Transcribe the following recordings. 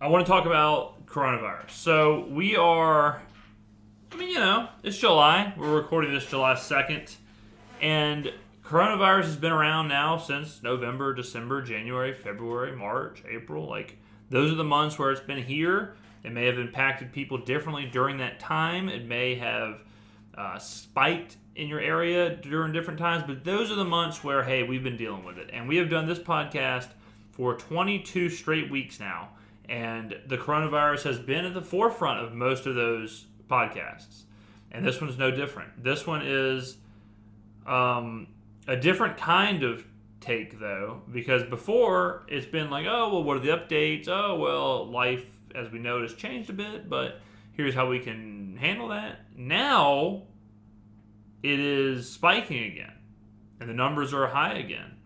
I want to talk about coronavirus. So we are, it's July. We're recording this July 2nd. And coronavirus has been around now since November, December, January, February, March, April. Like, those are the months where it's been here. It may have impacted people differently during that time. It may have spiked in your area during different times. But those are the months where, hey, we've been dealing with it. And we have done this podcast for 22 straight weeks now. And the coronavirus has been at the forefront of most of those podcasts. And this one's no different. This one is a different kind of take, though, because before it's been like, oh, well, what are the updates? Oh, well, life, as we know, has changed a bit, but here's how we can handle that. Now, it is spiking again, and the numbers are high again.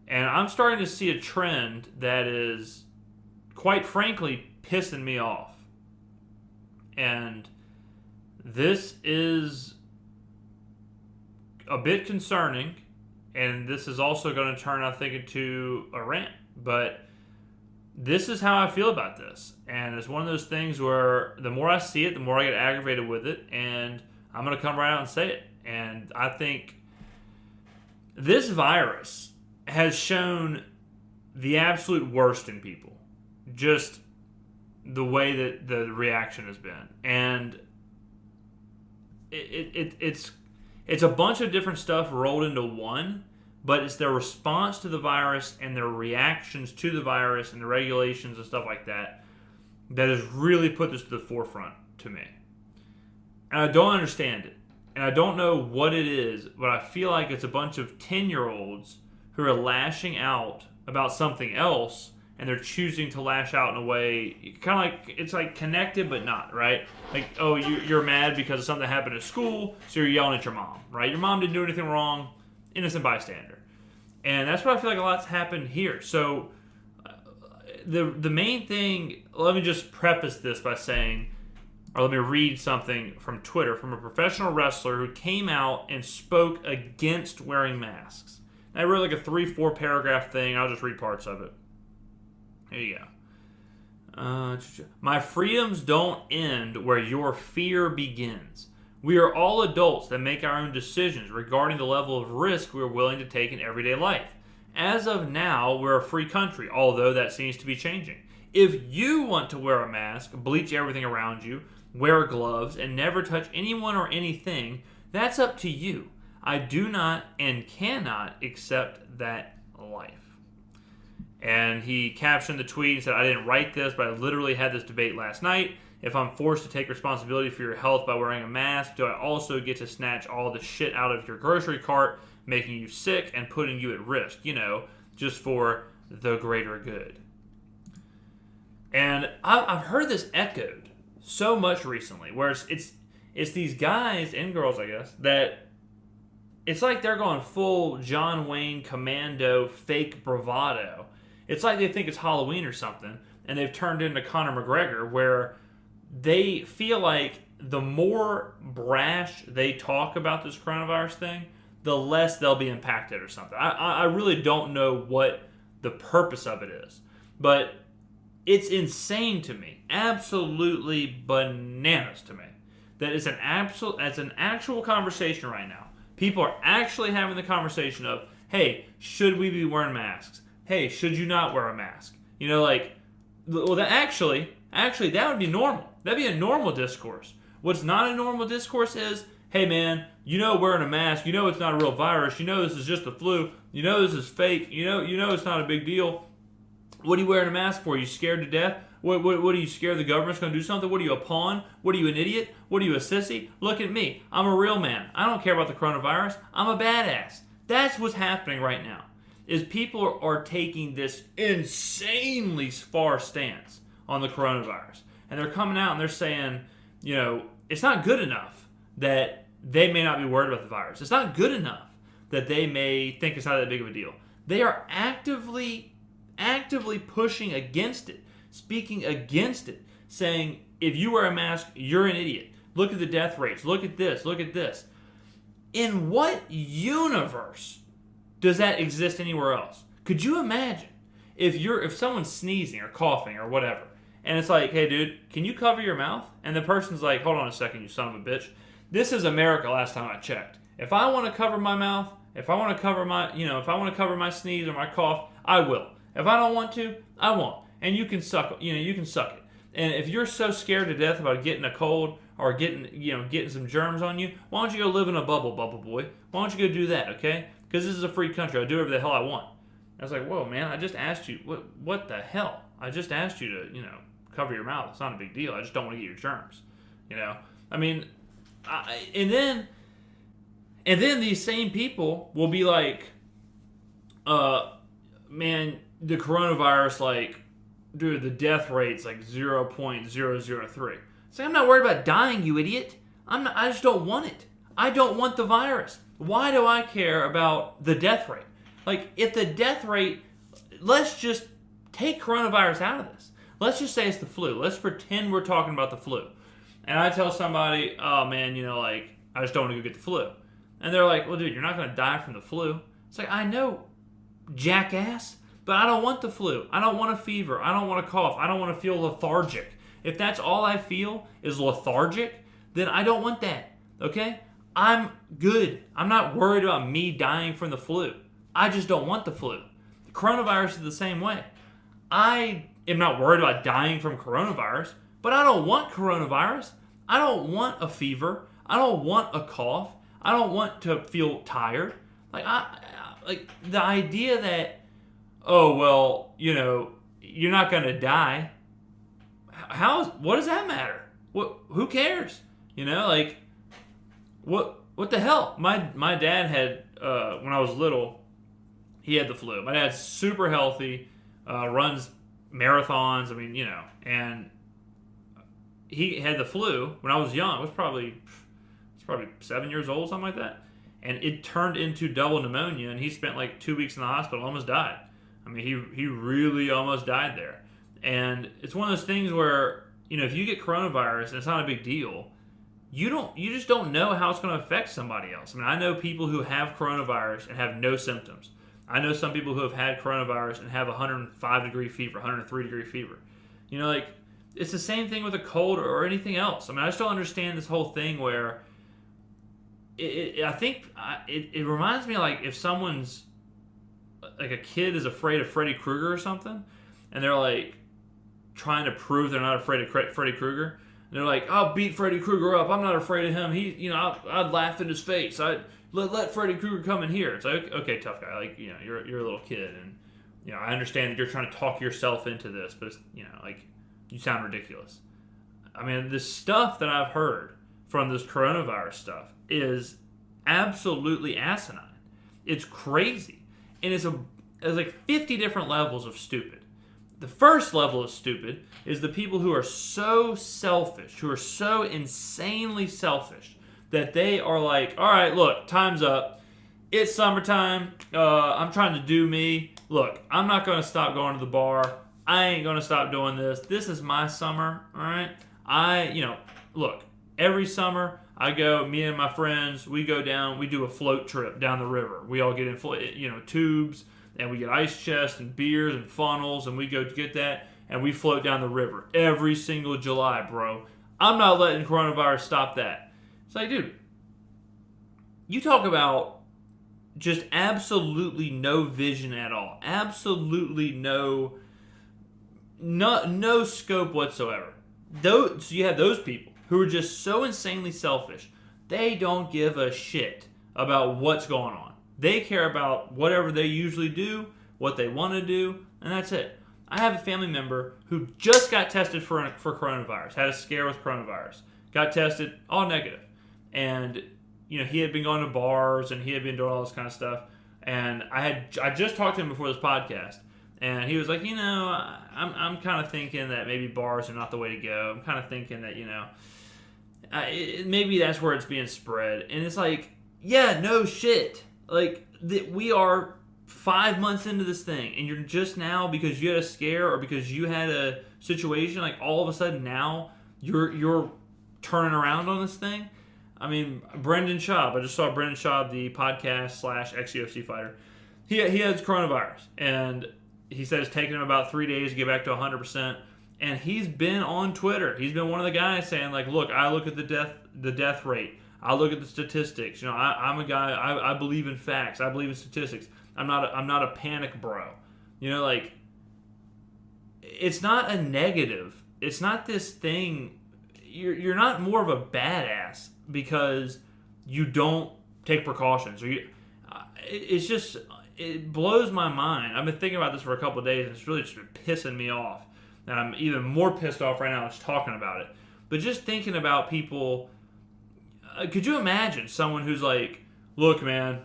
And I'm starting to see a trend that is, quite frankly, pissing me off. And this is a bit concerning, and this is also going to turn, I think, into a rant. But this is how I feel about this. And it's one of those things where the more I see it, the more I get aggravated with it, and I'm going to come right out and say it. And I think this virus has shown the absolute worst in people. Just the way that the reaction has been. And it's a bunch of different stuff rolled into one, but it's their response to the virus and their reactions to the virus and the regulations and stuff like that that has really put this to the forefront to me. And I don't understand it. And I don't know what it is, but I feel like it's a bunch of 10-year-olds who are lashing out about something else, and they're choosing to lash out in a way kind of like, it's like connected but not, right? Like, oh, you're mad because something happened at school, so you're yelling at your mom, right? Your mom didn't do anything wrong, innocent bystander. And that's what I feel like a lot's happened here. So the main thing, let me just preface this by saying, or let me read something from Twitter from a professional wrestler who came out and spoke against wearing masks. And I wrote like a 3-4 paragraph thing. I'll just read parts of it. Here you go. My freedoms don't end where your fear begins. We are all adults that make our own decisions regarding the level of risk we are willing to take in everyday life. As of now, we're a free country, although that seems to be changing. If you want to wear a mask, bleach everything around you, wear gloves, and never touch anyone or anything, that's up to you. I do not and cannot accept that life. And he captioned the tweet and said, I didn't write this, but I literally had this debate last night. If I'm forced to take responsibility for your health by wearing a mask, do I also get to snatch all the shit out of your grocery cart, making you sick and putting you at risk, just for the greater good? And I've heard this echoed so much recently, where it's these guys and girls, I guess, that it's like they're going full John Wayne commando fake bravado. It's like they think it's Halloween or something, and they've turned into Conor McGregor, where they feel like the more brash they talk about this coronavirus thing, the less they'll be impacted or something. I really don't know what the purpose of it is, but it's insane to me, absolutely bananas to me, that it's an actual conversation right now. People are actually having the conversation of, hey, should we be wearing masks? Hey, should you not wear a mask? That actually, that would be normal. That'd be a normal discourse. What's not a normal discourse is, hey man, wearing a mask, it's not a real virus, this is just the flu, this is fake, it's not a big deal. What are you wearing a mask for? Are you scared to death? What are you scared the government's going to do something? What are you, a pawn? What are you, an idiot? What are you, a sissy? Look at me. I'm a real man. I don't care about the coronavirus. I'm a badass. That's what's happening right now. Is people are taking this insanely far stance on the coronavirus. And they're coming out and they're saying, it's not good enough that they may not be worried about the virus. It's not good enough that they may think it's not that big of a deal. They are actively pushing against it, speaking against it, saying, if you wear a mask, you're an idiot. Look at the death rates. Look at this. Look at this. In what universe does that exist anywhere else? Could you imagine if someone's sneezing or coughing or whatever, And it's like, hey, dude, can you cover your mouth? And the person's like, hold on a second, you son of a bitch. This is America last time I checked. If I want to cover my mouth, if I want to cover my, if I want to cover my sneeze or my cough, I will. If I don't want to, I won't. And you can suck, you can suck it. And if you're so scared to death about getting a cold or getting some germs on you, why don't you go live in a bubble boy? Why don't you go do that, okay? Because this is a free country. I'll do whatever the hell I want. I was like, whoa, man, I just asked you, what the hell? I just asked you to, cover your mouth. It's not a big deal. I just don't want to get your germs, I mean, and then these same people will be like, man, the coronavirus, like, dude, the death rate's like 0.003. It's like, I'm not worried about dying, you idiot. I just don't want it. I don't want the virus. Why do I care about the death rate? Like, if the death rate, let's just take coronavirus out of this. Let's just say it's the flu. Let's pretend we're talking about the flu. And I tell somebody, oh man, I just don't want to go get the flu. And they're like, well, dude, you're not going to die from the flu. It's like, I know, jackass, but I don't want the flu. I don't want a fever. I don't want a cough. I don't want to feel lethargic. If that's all I feel is lethargic, then I don't want that, okay? I'm good. I'm not worried about me dying from the flu. I just don't want the flu. The coronavirus is the same way. I am not worried about dying from coronavirus, but I don't want coronavirus. I don't want a fever. I don't want a cough. I don't want to feel tired. Like the idea that, oh, well, you're not going to die. What does that matter? Who cares? What the hell? My dad had, when I was little, he had the flu. My dad's super healthy, runs marathons, and he had the flu when I was young. I was probably 7 years old, something like that. And it turned into double pneumonia, and he spent like 2 weeks in the hospital, almost died. He really almost died there. And it's one of those things where, if you get coronavirus and it's not a big deal, you just don't know how it's going to affect somebody else. I know people who have coronavirus and have no symptoms. I know some people who have had coronavirus and have 105-degree fever, 103-degree fever. It's the same thing with a cold or anything else. I just don't understand this whole thing where I think it reminds me like if someone's like a kid is afraid of Freddy Krueger or something, and they're like trying to prove they're not afraid of Freddy Krueger. And they're like, I'll beat Freddy Krueger up. I'm not afraid of him. I'd laugh in his face. I'd let Freddy Krueger come in here. It's like, okay, tough guy. Like, you're a little kid, and I understand that you're trying to talk yourself into this, but it's, you sound ridiculous. The stuff that I've heard from this coronavirus stuff is absolutely asinine. It's crazy. And it's like 50 different levels of stupid. The first level of stupid is the people who are so selfish, who are so insanely selfish, that they are like, all right, look, time's up. It's summertime. I'm trying to do me. Look, I'm not going to stop going to the bar. I ain't going to stop doing this. This is my summer, all right? Look, every summer I go, me and my friends, we go down, we do a float trip down the river. We all get in, tubes, and we get ice chests and beers and funnels, and we go get that, and we float down the river every single July, bro. I'm not letting coronavirus stop that. It's like, dude, you talk about just absolutely no vision at all. Absolutely no scope whatsoever. So you have those people who are just so insanely selfish. They don't give a shit about what's going on. They care about whatever they usually do, what they want to do, and that's it. I have a family member who just got tested for coronavirus, had a scare with coronavirus, got tested, all negative. And, he had been going to bars and he had been doing all this kind of stuff. And I just talked to him before this podcast, and he was like, I'm kind of thinking that maybe bars are not the way to go. I'm kind of thinking that, maybe that's where it's being spread. And it's like, yeah, no shit. Like, we are 5 months into this thing, and you're just now, because you had a scare or because you had a situation, like all of a sudden now you're turning around on this thing. Brendan Schaub. I just saw Brendan Schaub, the podcast / ex-UFC fighter. He has coronavirus, and he said it's taken him about 3 days to get back to 100%. And he's been on Twitter. He's been one of the guys saying, like, look, I look at the death rate. I look at the statistics. You know, I'm a guy. I believe in facts. I believe in statistics. I'm not a panic bro. You know, like, it's not a negative. It's not this thing. You're not more of a badass because you don't take precautions. It's just, it blows my mind. I've been thinking about this for a couple of days, and it's really just been pissing me off. And I'm even more pissed off right now just talking about it. But just thinking about people, could you imagine someone who's like, look, man,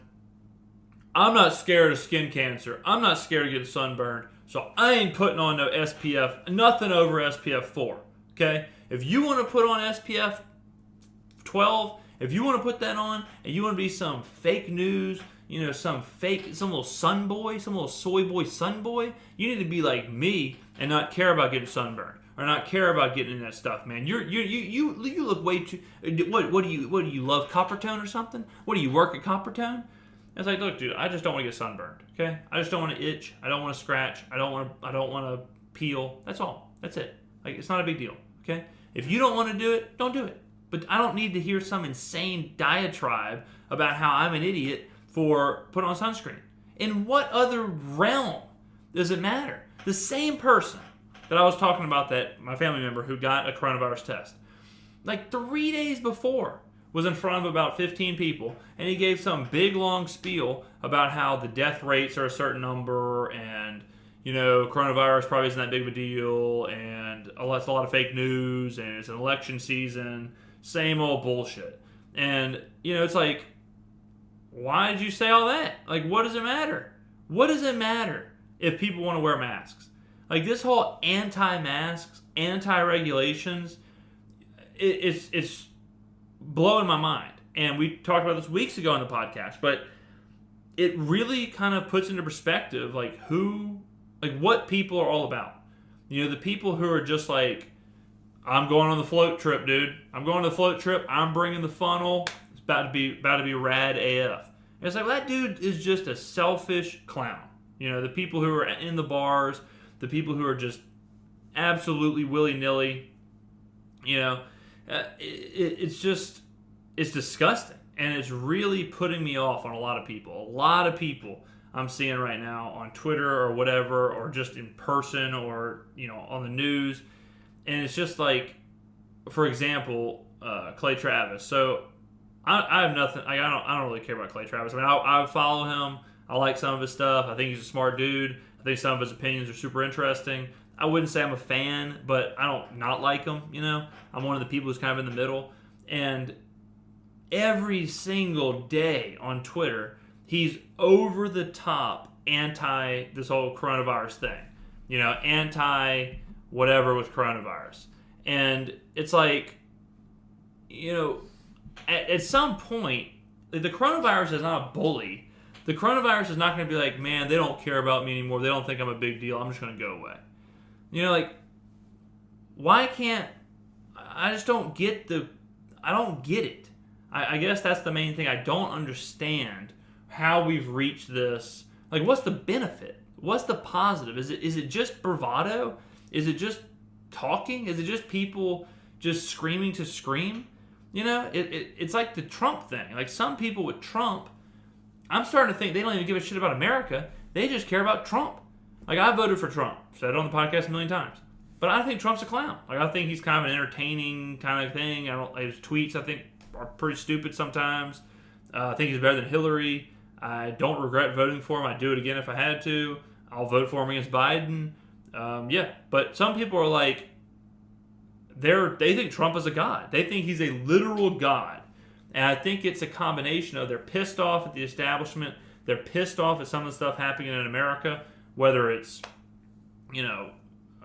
I'm not scared of skin cancer. I'm not scared of getting sunburned. So I ain't putting on no SPF, nothing over SPF 4. Okay? If you want to put on SPF 12, if you want to put that on, and you want to be some fake news, you know, some little sun boy, some little soy boy sun boy, you need to be like me and not care about getting sunburned or not care about getting in that stuff, man. You look way too. What do you love Coppertone or something? What do you work at Coppertone? It's like, look, dude, I just don't want to get sunburned. Okay, I just don't want to itch. I don't want to scratch. I don't want to peel. That's all. That's it. Like, it's not a big deal. Okay, if you don't want to do it, don't do it. But I don't need to hear some insane diatribe about how I'm an idiot for putting on sunscreen. In what other realm does it matter? The same person that I was talking about, that my family member who got a coronavirus test, like 3 days before, was in front of about 15 people, and he gave some big long spiel about how the death rates are a certain number, and, you know, coronavirus probably isn't that big of a deal, and it's a lot of fake news, and it's an election season, same old bullshit. And, you know, it's like, why did you say all that? Like, what does it matter? What does it matter if people want to wear masks? Like, this whole anti-masks, anti-regulations, it's blowing my mind. And we talked about this weeks ago on the podcast, but it really kind of puts into perspective, like, what people are all about. You know, the people who are just like, I'm going on the float trip, dude. I'm going on the float trip. I'm bringing the funnel. It's about to be rad AF. And it's like, well, that dude is just a selfish clown. You know, the people who are in the bars, the people who are just absolutely willy-nilly, you know, it's disgusting. And it's really putting me off on a lot of people. A lot of people I'm seeing right now on Twitter or whatever, or just in person, or, you know, on the news. And it's just like, for example, Clay Travis. So I have nothing. I don't really care about Clay Travis. I mean, I follow him. I like some of his stuff. I think he's a smart dude. I think some of his opinions are super interesting. I wouldn't say I'm a fan, but I don't not like him. You know, I'm one of the people who's kind of in the middle. And every single day on Twitter, he's over the top anti this whole coronavirus thing. You know, anti whatever with coronavirus. And it's like, you know, at some point, the coronavirus is not a bully. The coronavirus is not going to be like, man, they don't care about me anymore. They don't think I'm a big deal. I'm just going to go away. You know, like, why can't, I just don't get I don't get it. I guess that's the main thing. I don't understand how we've reached this. Like, what's the benefit? What's the positive? Is it just bravado? Is it just talking? Is it just people just screaming to scream? You know, it's like the Trump thing. Like, some people with Trump, I'm starting to think they don't even give a shit about America. They just care about Trump. Like, I voted for Trump. Said it on the podcast a million times. But I think Trump's a clown. Like, I think he's kind of an entertaining kind of thing. His tweets, I think, are pretty stupid sometimes. I think he's better than Hillary. I don't regret voting for him. I'd do it again if I had to. I'll vote for him against Biden. Yeah, but some people are like, they think Trump is a god. They think he's a literal god. And I think it's a combination of they're pissed off at the establishment. They're pissed off at some of the stuff happening in America, whether it's, you know,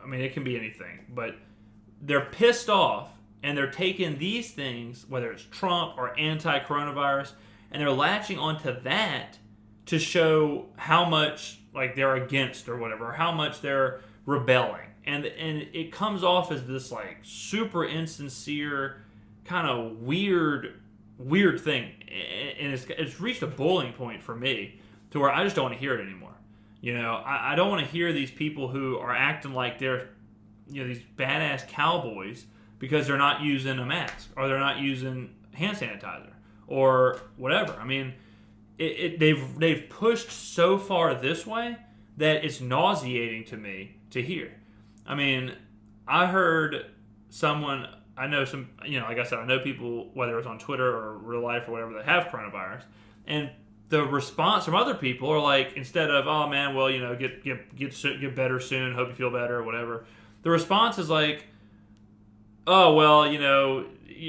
I mean, it can be anything. But they're pissed off, and they're taking these things, whether it's Trump or anti-coronavirus, and they're latching onto that to show how much, like, they're against or whatever, or how much they're rebelling. And it comes off as this, like, super insincere, kind of weird thing. And it's reached a boiling point for me to where I just don't want to hear it anymore. You know, I don't want to hear these people who are acting like they're these badass cowboys because they're not using a mask or they're not using hand sanitizer or whatever. I mean, they've pushed so far this way that it's nauseating to me to hear. I mean, I heard someone, I know some, like I said, I know people, whether it's on Twitter or real life or whatever, that have coronavirus, and the response from other people are like, instead of, oh man, well, get better soon, hope you feel better or whatever, the response is like, oh well,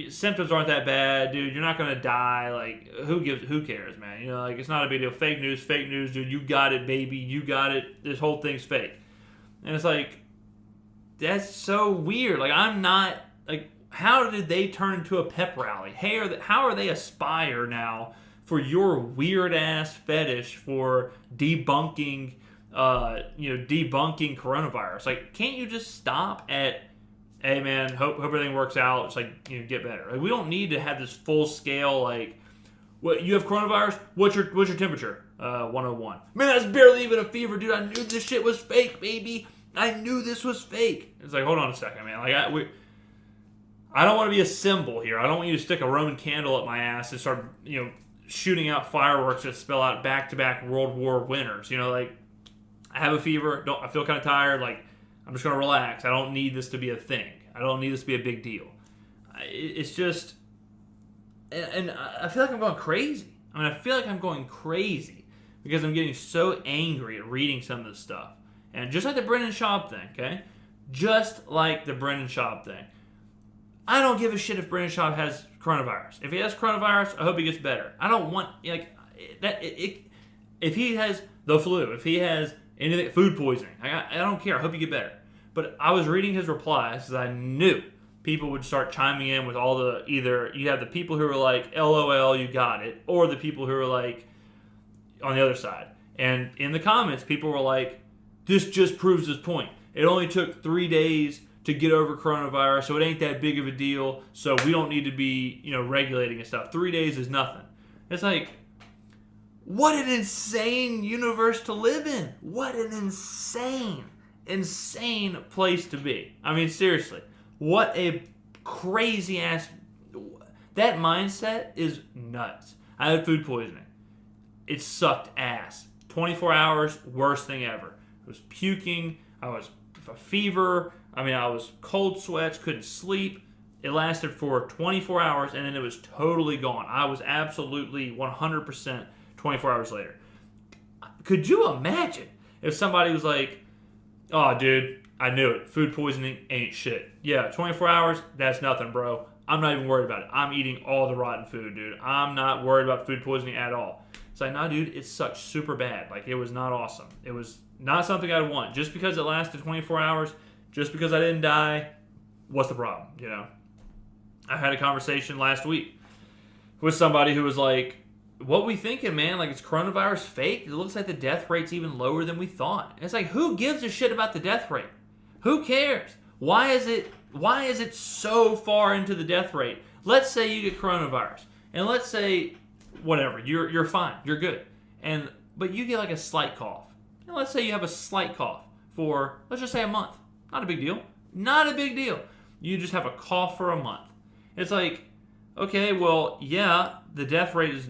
symptoms aren't that bad, dude. You're not gonna die. Like, who cares, man? Like, it's not a big deal. Fake news, dude. You got it, baby. You got it. This whole thing's fake. And it's like, that's so weird. Like, I'm not, like, how did they turn into a pep rally? Hey, how are they aspire now for your weird ass fetish for debunking coronavirus? Like, can't you just stop at, hey man, hope everything works out. It's like, get better. Like, we don't need to have this full scale, like, what, you have coronavirus? What's your temperature? 101. Man, that's barely even a fever, dude. I knew this shit was fake, baby. I knew this was fake. It's like, hold on a second, man. Like, I don't want to be a symbol here. I don't want you to stick a Roman candle up my ass and start, shooting out fireworks that spell out back-to-back World War winners. Like, I have a fever. I feel kind of tired. Like, I'm just going to relax. I don't need this to be a thing. I don't need this to be a big deal. It's just... And I feel like I'm going crazy. I feel like I'm going crazy because I'm getting so angry at reading some of this stuff. And just like the Brendan Schaub thing, okay? Just like the Brendan Schaub thing. I don't give a shit if Brendan Schaub has coronavirus. If he has coronavirus, I hope he gets better. I don't want... if he has the flu, if he has anything, food poisoning, I don't care. I hope you get better. But I was reading his replies because I knew people would start chiming in with all the, either you have the people who are like, LOL, you got it, or the people who are like on the other side. And in the comments, people were like, this just proves his point. It only took 3 days to get over coronavirus, so it ain't that big of a deal, so we don't need to be, regulating and stuff. 3 days is nothing. It's like, what an insane universe to live in. What an insane place to be. Seriously. What a crazy ass... That mindset is nuts. I had food poisoning. It sucked ass. 24 hours, worst thing ever. I was puking. I was a fever. I was cold sweats, couldn't sleep. It lasted for 24 hours, and then it was totally gone. I was absolutely 100% 24 hours later. Could you imagine if somebody was like, oh, dude, I knew it. Food poisoning ain't shit. Yeah, 24 hours, that's nothing, bro. I'm not even worried about it. I'm eating all the rotten food, dude. I'm not worried about food poisoning at all. It's like, nah, dude, it sucked super bad. Like, it was not awesome. It was not something I'd want. Just because it lasted 24 hours, just because I didn't die, what's the problem, I had a conversation last week with somebody who was like, what we thinking, man? Like, is coronavirus fake? It looks like the death rate's even lower than we thought. And it's like, who gives a shit about the death rate? Who cares? Why is it so far into the death rate? Let's say you get coronavirus, and let's say whatever, you're fine, you're good, but you get like a slight cough. And let's say you have a slight cough for, let's just say, a month. Not a big deal. Not a big deal. You just have a cough for a month. It's like, okay, well, yeah, the death rate is,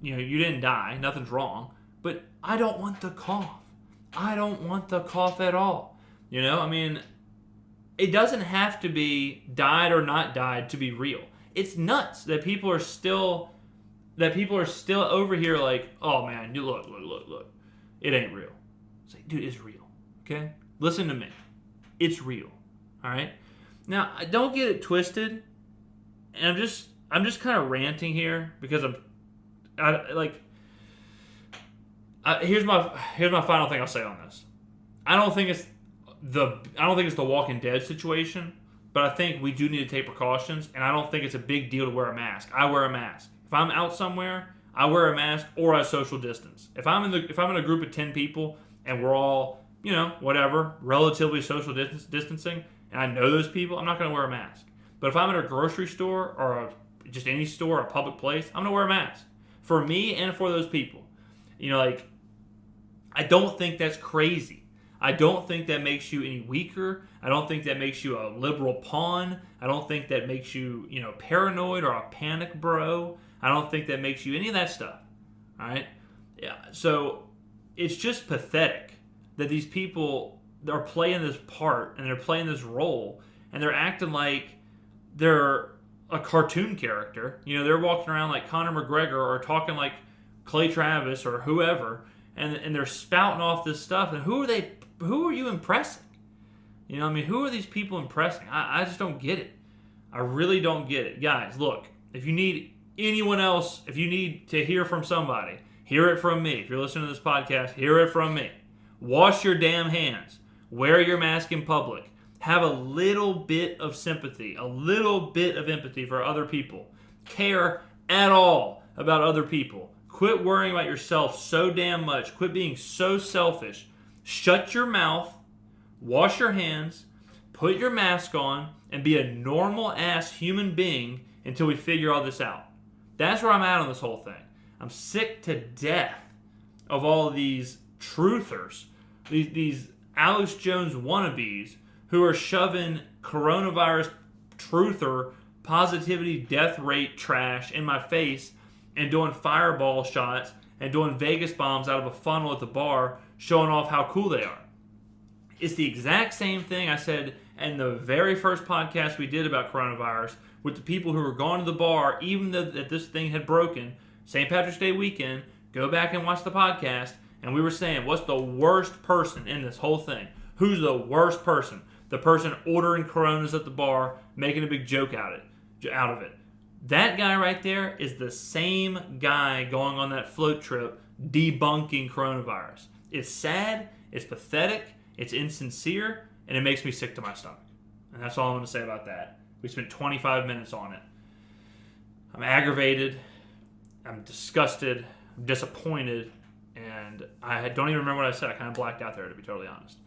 you didn't die, nothing's wrong, but I don't want the cough. I don't want the cough at all. It doesn't have to be died or not died to be real. It's nuts that people are still over here like, oh man, you look. It ain't real. It's like, dude, it's real. Okay? Listen to me. It's real. All right? Now, don't get it twisted. And I'm just kind of ranting here because here's my final thing I'll say on this. I don't think it's the Walking Dead situation, but I think we do need to take precautions, and I don't think it's a big deal to wear a mask. I wear a mask. If I'm out somewhere, I wear a mask or I social distance. If I'm in a group of 10 people and we're all, whatever, relatively social distancing, and I know those people, I'm not going to wear a mask. But if I'm at a grocery store or just any store or a public place, I'm going to wear a mask. For me and for those people. I don't think that's crazy. I don't think that makes you any weaker. I don't think that makes you a liberal pawn. I don't think that makes you, paranoid or a panic bro. I don't think that makes you any of that stuff. All right? Yeah. So it's just pathetic that these people are playing this part and they're playing this role and they're acting like they're a cartoon character. They're walking around like Conor McGregor or talking like Clay Travis or whoever, and they're spouting off this stuff. And who are you impressing? Who are these people impressing? I just don't get it. I really don't get it. Guys, look, if you need anyone else, if you need to hear from somebody, hear it from me. If you're listening to this podcast, hear it from me. Wash your damn hands. Wear your mask in public. Have a little bit of sympathy, a little bit of empathy for other people. Care at all about other people. Quit worrying about yourself so damn much. Quit being so selfish. Shut your mouth. Wash your hands. Put your mask on and be a normal-ass human being until we figure all this out. That's where I'm at on this whole thing. I'm sick to death of all of these truthers, these Alex Jones wannabes who are shoving coronavirus truther, positivity, death rate trash in my face and doing fireball shots and doing Vegas bombs out of a funnel at the bar, showing off how cool they are. It's the exact same thing I said in the very first podcast we did about coronavirus with the people who were going to the bar, even though that this thing had broken. St. Patrick's Day weekend, go back and watch the podcast, and we were saying, what's the worst person in this whole thing? Who's the worst person? The person ordering Coronas at the bar, making a big joke out of it. That guy right there is the same guy going on that float trip debunking coronavirus. It's sad, it's pathetic, it's insincere, and it makes me sick to my stomach. And that's all I'm going to say about that. We spent 25 minutes on it. I'm aggravated, I'm disgusted, I'm disappointed, and I don't even remember what I said. I kind of blacked out there, to be totally honest.